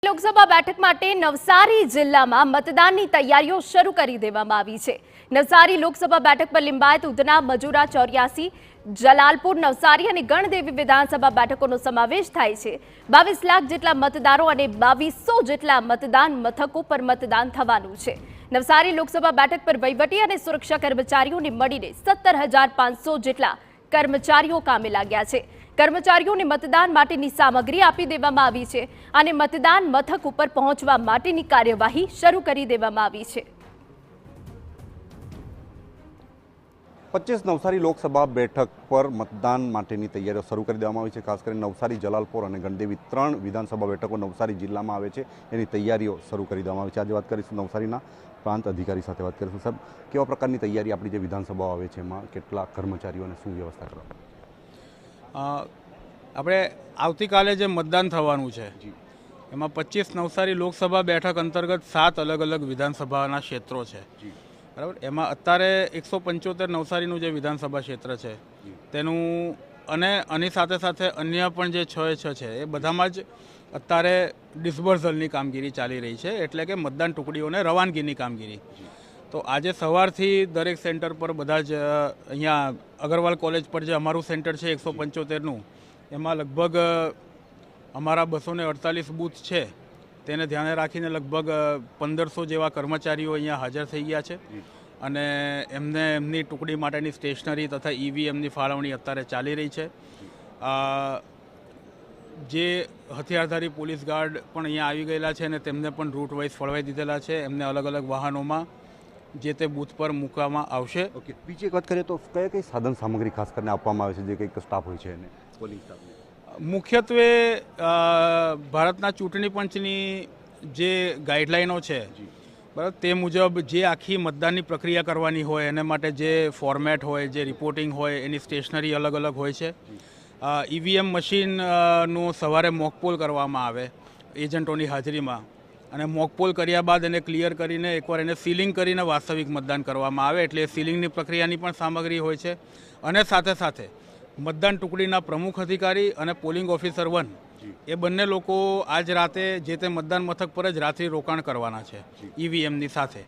લોકસભા બેઠક માટે નવસારી જિલ્લામાં મતદાનની તૈયારીઓ શરૂ કરી દેવામાં આવી છે। નવસારી લોકસભા બેઠક પર લિંબાયત, ઉધના, મજૂરા 84, જલાલપુર, નવસારી અને ગણદેવી વિધાનસભા બેઠકોનો સમાવેશ થાય છે। 22 લાખ જેટલા મતદારો અને 2200 જેટલા મતદાન મથકો પર મતદાન થવાનું છે। નવસારી લોકસભા બેઠક પર વહીવટી અને સુરક્ષા કર્મચારીઓને મળીને 17,500 જેટલા કર્મચારીઓ કામે લાગ્યા છે। કર્મચારીઓને મતદાન માટેની સામગ્રી આપી દેવામાં આવી છે અને મતદાન મથક ઉપર પહોંચવા માટેની કાર્યવાહી શરૂ કરી દેવામાં આવી છે। 25 નવસારી લોકસભા બેઠક પર મતદાન માટેની તૈયારીઓ શરૂ કરી દેવામાં આવી છે। ખાસ કરીને નવસારી, જલાલપોર અને ગણદેવી 3 વિધાનસભા બેઠકો નવસારી જિલ્લામાં આવે છે, એની તૈયારીઓ શરૂ કરી દેવામાં આવી છે। આજે વાત કરીશું નવસારીના પ્રાંત અધિકારી સાથે વાત કરીશું। સાહેબ, કેવા પ્રકારની તૈયારી આપણી જે વિધાનસભાઓ આવે છે એમાં કેટલા કર્મચારીઓ અને શું વ્યવસ્થા કરવામાં? આપણે આવતીકાલે જે મતદાન થવાનું છે એમાં 25 નવસારી લોકસભા બેઠક અંતર્ગત 7 અલગ અલગ વિધાનસભાના ક્ષેત્રો છે, બરાબર। એમાં અત્યારે 175 નવસારીનું જે વિધાનસભા ક્ષેત્ર છે તેનું અને આની સાથે સાથે અન્ય પણ જે 6 છે એ બધામાં જ અત્યારે ડિસ્બર્સલની કામગીરી ચાલી રહી છે, એટલે કે મતદાન ટુકડીઓને રવાનગીની કામગીરી। તો આજે સવારથી દરેક સેન્ટર પર બધા જ અહીંયા અગરવાલ કોલેજ પર જે અમારું સેન્ટર છે 175નું, એમાં લગભગ અમારા 248 બૂથ છે તેને ધ્યાને રાખીને લગભગ 1500 જેવા કર્મચારીઓ અહીંયા હાજર થઈ ગયા છે અને એમને એમની ટુકડી માટેની સ્ટેશનરી તથા ઈવીએમની ફાળવણી અત્યારે ચાલી રહી છે। જે હથિયારધારી પોલીસ ગાર્ડ પણ અહીંયા આવી ગયેલા છે અને તેમને પણ રૂટ વાઇઝ ફળવાઈ દીધેલા છે। એમને અલગ અલગ વાહનોમાં જે તે બૂથ પર મૂકવામાં આવશે। ઓકે, બીજી એક વાત કરીએ તો કઈ સાધન સામગ્રી ખાસ કરીને આપવામાં આવે છે જે કંઈક સ્ટાફ હોય છે એને પોલિંગ સ્ટાફને? મુખ્યત્વે ભારતના ચૂંટણી પંચની જે ગાઈડલાઈનો છે, બરાબર, તે મુજબ જે આખી મતદાનની પ્રક્રિયા કરવાની હોય એને માટે જે ફોર્મેટ હોય, જે રિપોર્ટિંગ હોય, એની સ્ટેશનરી અલગ અલગ હોય છે। ઈવીએમ મશીનનું સવારે મોકપોલ કરવામાં આવે એજન્ટોની હાજરીમાં, અને મોકપોલ કર્યા બાદ એને ક્લિયર કરીને એકવાર એને સીલિંગ કરીને વાસ્તવિક મતદાન કરવામાં આવે, એટલે સીલિંગની પ્રક્રિયાની પણ સામગ્રી હોય છે। અને સાથે સાથે મતદાન ટુકડીના પ્રમુખ અધિકારી અને પોલિંગ ઓફિસર 1 એ બંને લોકો આજ રાતે જે તે મતદાન મથક પર જ રાત્રિ રોકાણ કરવાના છે ઈવીએમની સાથે।